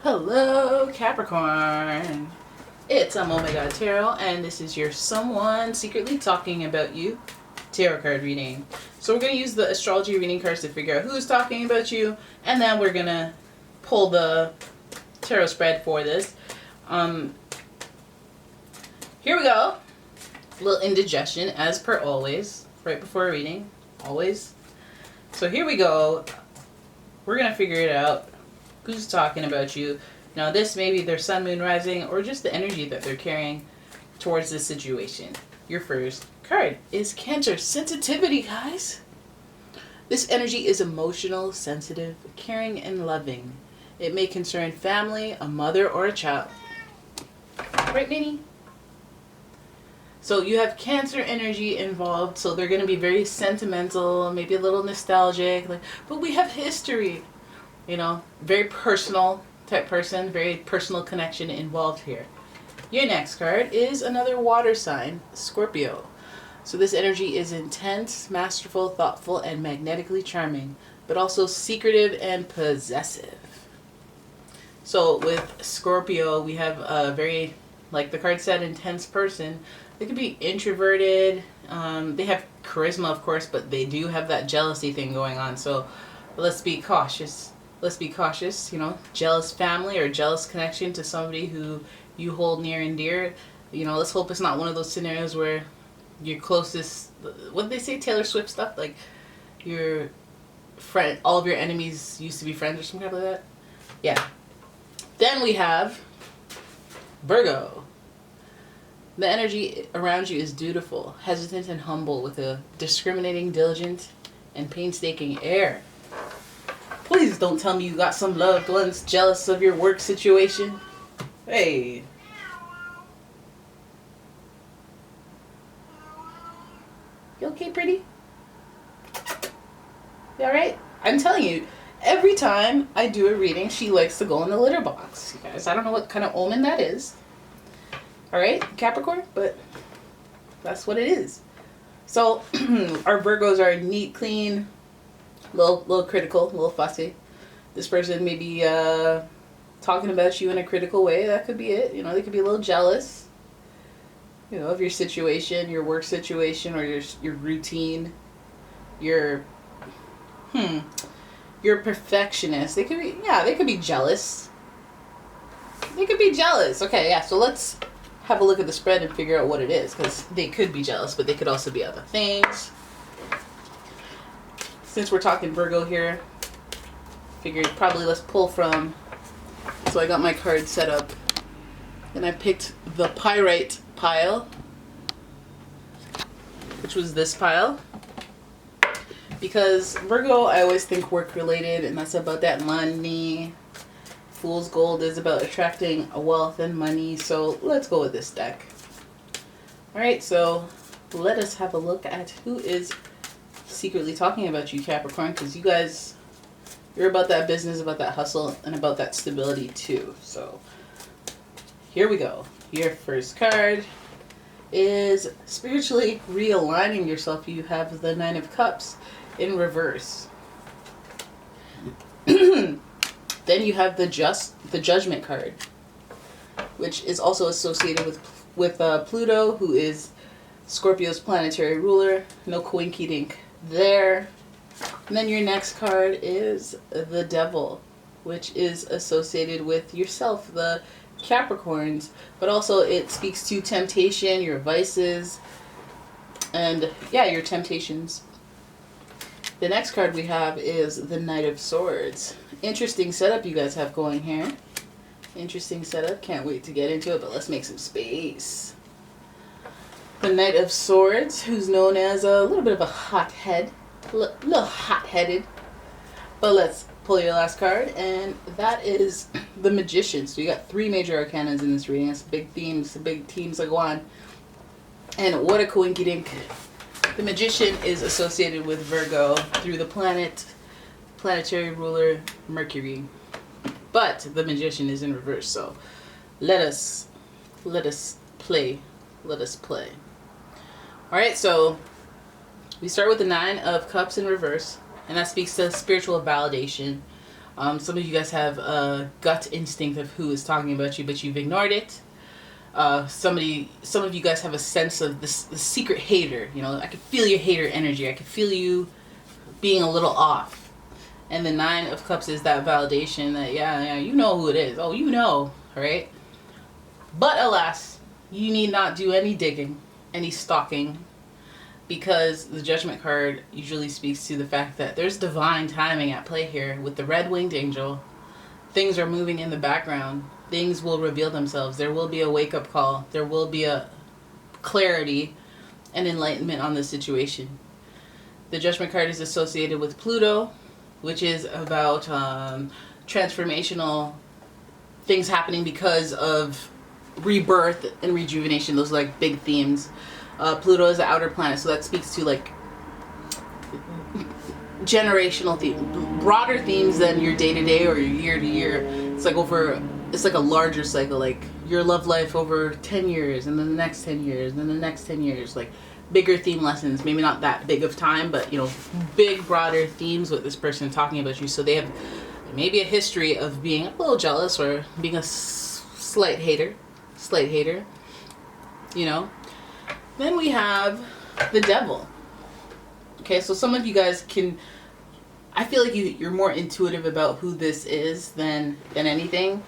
Hello, Capricorn. It's OMG Tarot, and this is your someone secretly talking about you tarot card reading. So we're going to use the astrology reading cards to figure out who's talking about you, and then we're going to pull the tarot spread for this. Here we go. A little indigestion, as per always, right before a reading. Always. So here we go. We're going to figure it out. Who's talking about you? Now this may be their sun, moon, rising, or just the energy that they're carrying towards this situation. Your first card is Cancer. Sensitivity, guys. This energy is emotional, sensitive, caring, and loving. It may concern family, a mother, or a child. Right, Minnie? So you have Cancer energy involved, so they're going to be very sentimental, maybe a little nostalgic, but we have history. You know, very personal type person, very personal connection involved here. Your next card is another water sign, Scorpio. So this energy is intense, masterful, thoughtful, and magnetically charming, but also secretive and possessive. So with Scorpio, we have a very, like the card said, intense person. They could be introverted. They have charisma, of course, but they do have that jealousy thing going on. So let's be cautious. Let's be cautious, you know, jealous family or jealous connection to somebody who you hold near and dear. You know, let's hope it's not one of those scenarios where your closest, what did they say, Taylor Swift stuff? Like your friend, all of your enemies used to be friends or something like that. Yeah. Then we have Virgo. The energy around you is dutiful, hesitant, and humble with a discriminating, diligent, and painstaking air. Please don't tell me you got some loved ones jealous of your work situation. Hey. You okay, pretty? You alright? I'm telling you, every time I do a reading, she likes to go in the litter box. You guys, I don't know what kind of omen that is. Alright, Capricorn? But that's what it is. So, our Virgos are neat, clean, little critical, a little fussy. This person may be talking about you in a critical way. That could be it. You know, they could be a little jealous, you know, of your situation, your work situation, or your routine. You're perfectionist. They could be jealous. They could be jealous. Okay, yeah. So let's have a look at the spread and figure out what it is, because they could be jealous, but they could also be other things. Since we're talking Virgo here, figured probably let's pull from. So I got my cards set up, and I picked the Pyrite pile, which was this pile, because Virgo, I always think work related, and that's about that money. Fool's Gold is about attracting a wealth and money, so let's go with this deck. Alright, so let us have a look at who is secretly talking about you, Capricorn, because you guys, you're about that business, about that hustle, and about that stability too. So here we go. Your first card is spiritually realigning yourself. You have the Nine of Cups in reverse. Then you have the Judgment card, which is also associated with Pluto, who is Scorpio's planetary ruler. No coinky dink there. And then your next card is the Devil, which is associated with yourself, the Capricorns, but also it speaks to temptation, your vices, and yeah, your temptations. The next card we have is the Knight of Swords. Interesting setup you guys have going here. Interesting setup. Can't wait to get into it, but let's make some space. The Knight of Swords, who's known as a little bit of a hothead. A little hot-headed. But let's pull your last card, and that is the Magician. So you got three major arcanas in this reading. It's big themes that go on. And what a coinky dink. The Magician is associated with Virgo through the planetary ruler Mercury. But the Magician is in reverse, so let us play. Let us play. Alright, so we start with the Nine of Cups in reverse, and that speaks to spiritual validation. Some of you guys have a gut instinct of who is talking about you, but you've ignored it. Some of you guys have a sense of this the secret hater. You know, I can feel your hater energy. I can feel you being a little off. And the Nine of Cups is that validation that, yeah, you know who it is. Oh, you know, right? But alas, you need not do any digging, any stalking, because the Judgment card usually speaks to the fact that there's divine timing at play here with the red-winged angel. Things are moving in the background. Things will reveal themselves. There will be a wake-up call. There will be a clarity and enlightenment on the situation. The Judgment card is associated with Pluto, which is about transformational things happening because of rebirth and rejuvenation. Those are like big themes. Pluto is the outer planet, so that speaks to like generational themes, broader themes than your day-to-day or your year-to-year. It's like a larger cycle, like your love life over 10 years, and then the next 10 years, and then the next 10 years, like bigger theme lessons, maybe not that big of time, but, you know, big, broader themes with this person talking about you. So they have maybe a history of being a little jealous or being a slight hater, you know. Then we have the Devil. Okay, so some of you guys can, I feel like you're more intuitive about who this is than anything.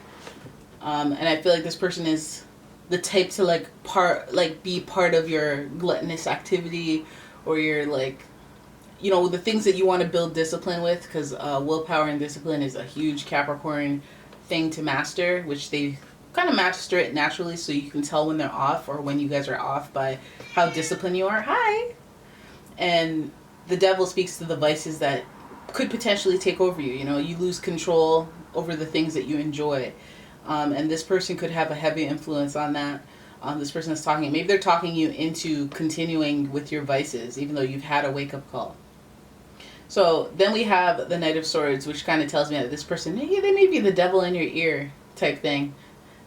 And I feel like this person is the type to be part of your gluttonous activity, or your, like, you know, the things that you want to build discipline with, because willpower and discipline is a huge Capricorn thing to master, which they kind of master it naturally, so you can tell when they're off or when you guys are off by how disciplined you are. Hi! And the Devil speaks to the vices that could potentially take over you. You know, you lose control over the things that you enjoy. And this person could have a heavy influence on that. This person is talking, maybe they're talking you into continuing with your vices, even though you've had a wake-up call. So then we have the Knight of Swords, which kind of tells me that this person, they may be the devil in your ear type thing.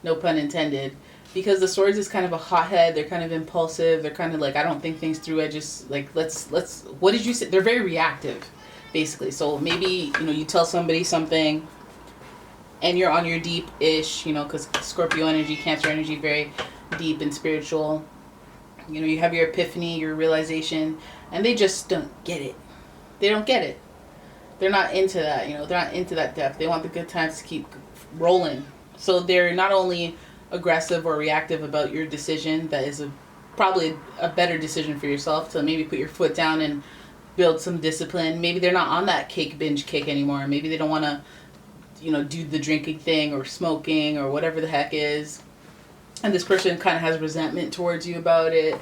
No pun intended. Because the Swords is kind of a hothead. They're kind of impulsive. They're kind of like, I don't think things through. I just, like, let's, what did you say? They're very reactive, basically. So maybe, you know, you tell somebody something and you're on your deep-ish, you know, because Scorpio energy, Cancer energy, very deep and spiritual. You know, you have your epiphany, your realization, and they just don't get it. They don't get it. They're not into that, you know, they're not into that depth. They want the good times to keep rolling. So they're not only aggressive or reactive about your decision that is probably a better decision for yourself to maybe put your foot down and build some discipline. Maybe they're not on that cake binge kick anymore. Maybe they don't want to, you know, do the drinking thing or smoking or whatever the heck is. And this person kind of has resentment towards you about it.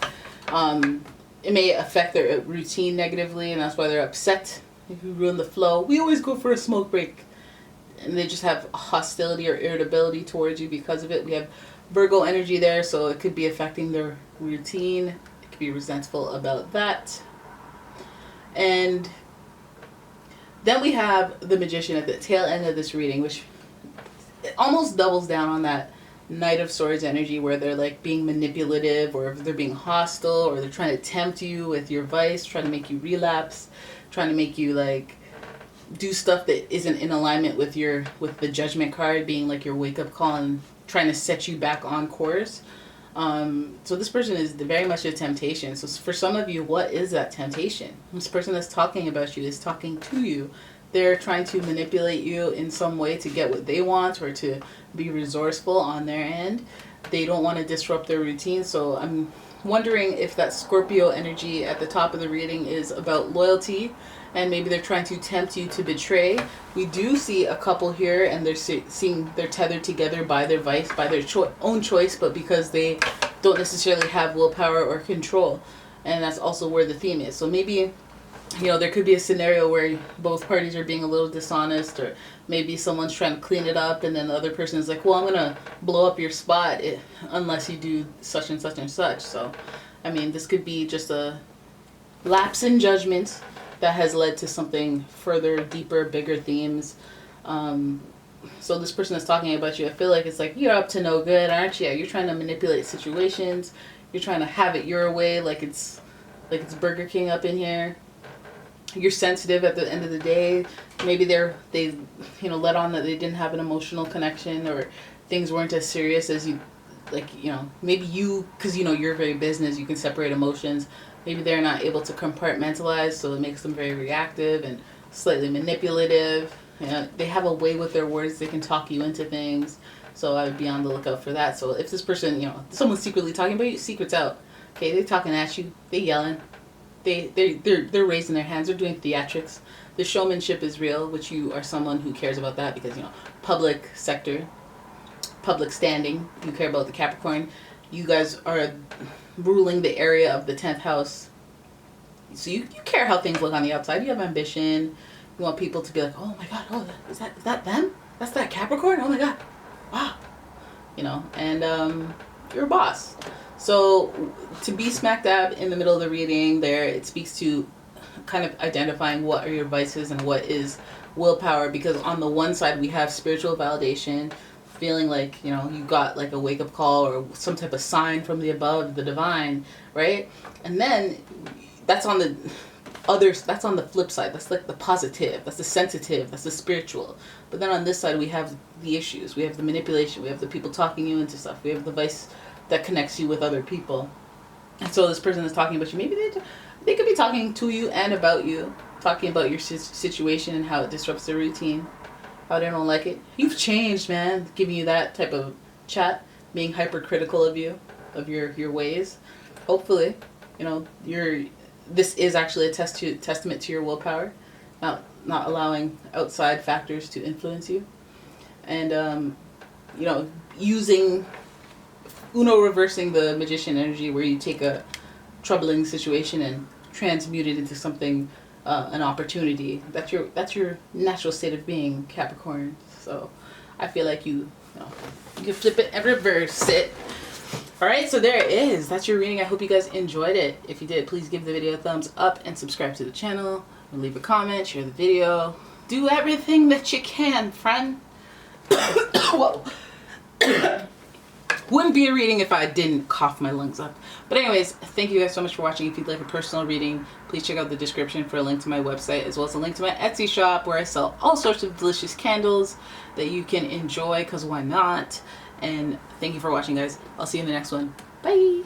It may affect their routine negatively, and that's why they're upset if you ruin the flow. We always go for a smoke break. And they just have hostility or irritability towards you because of it. We have Virgo energy there, so it could be affecting their routine. It could be resentful about that. And then we have the Magician at the tail end of this reading, which it almost doubles down on that Knight of Swords energy, where they're like being manipulative, or if they're being hostile, or they're trying to tempt you with your vice, trying to make you relapse, trying to make you like do stuff that isn't in alignment with the Judgment card being like your wake-up call and trying to set you back on course. So this person is very much a temptation. So for some of you, what is that temptation? This person that's talking about you is talking to you. They're trying to manipulate you in some way to get what they want, or to be resourceful on their end. They don't want to disrupt their routine. So I'm wondering if that Scorpio energy at the top of the reading is about loyalty, and maybe they're trying to tempt you to betray. We do see a couple here, and they're tethered together by their vice, by their own choice, but because they don't necessarily have willpower or control. And that's also where the theme is. So maybe, you know, there could be a scenario where both parties are being a little dishonest, or maybe someone's trying to clean it up, and then the other person is like, well, I'm going to blow up your spot unless you do such and such and such. So, I mean, this could be just a lapse in judgment that has led to something further, deeper, bigger themes. So this person that's talking about you, I feel like it's like, you're up to no good, aren't you? You're trying to manipulate situations. You're trying to have it your way, like it's Burger King up in here. you're sensitive at the end of the day. Maybe they let on that they didn't have an emotional connection, or things weren't as serious as you, like, maybe you, because you're very business, you can separate emotions. Maybe they're not able to compartmentalize, so it makes them very reactive and slightly manipulative. They have a way with their words, they can talk you into things. So I would be on the lookout for that. So if this person, someone's secretly talking about you, secret's out. Okay, they're talking at you, they yelling, they're raising their hands, they're doing theatrics. The showmanship is real, which you are someone who cares about that, because public sector, public standing, you care about the Capricorn. You guys are ruling the area of the 10th house, so you care how things look on the outside. You have ambition. You want people to be like, oh my god, oh, is that them? That's that Capricorn? Oh my god, wow. And you're a boss. So to be smack dab in the middle of the reading there, it speaks to kind of identifying what are your vices and what is willpower, because on the one side we have spiritual validation, feeling like you got like a wake-up call or some type of sign from the above, the divine, right? And then that's on the flip side. That's like the positive, that's the sensitive, that's the spiritual. But then on this side we have the issues, we have the manipulation, we have the people talking you into stuff, we have the vice that connects you with other people. And so this person is talking about you, maybe they could be talking to you and about you, talking about your situation and how it disrupts their routine, how they don't like it. You've changed, man. Giving you that type of chat, being hypercritical of you, of your ways. Hopefully, this is actually a testament to your willpower, not allowing outside factors to influence you, and using reversing the magician energy, where you take a troubling situation and transmute it into something, an opportunity. That's your natural state of being, Capricorn. So I feel like you can flip it and reverse it. Alright, so there it is. That's your reading. I hope you guys enjoyed it. If you did, please give the video a thumbs up and subscribe to the channel. And leave a comment, share the video. Do everything that you can, friend. Whoa. Wouldn't be a reading if I didn't cough my lungs up. But anyways, thank you guys so much for watching. If you'd like a personal reading, please check out the description for a link to my website, as well as a link to my Etsy shop, where I sell all sorts of delicious candles that you can enjoy, because why not? And thank you for watching, guys. I'll see you in the next one. Bye!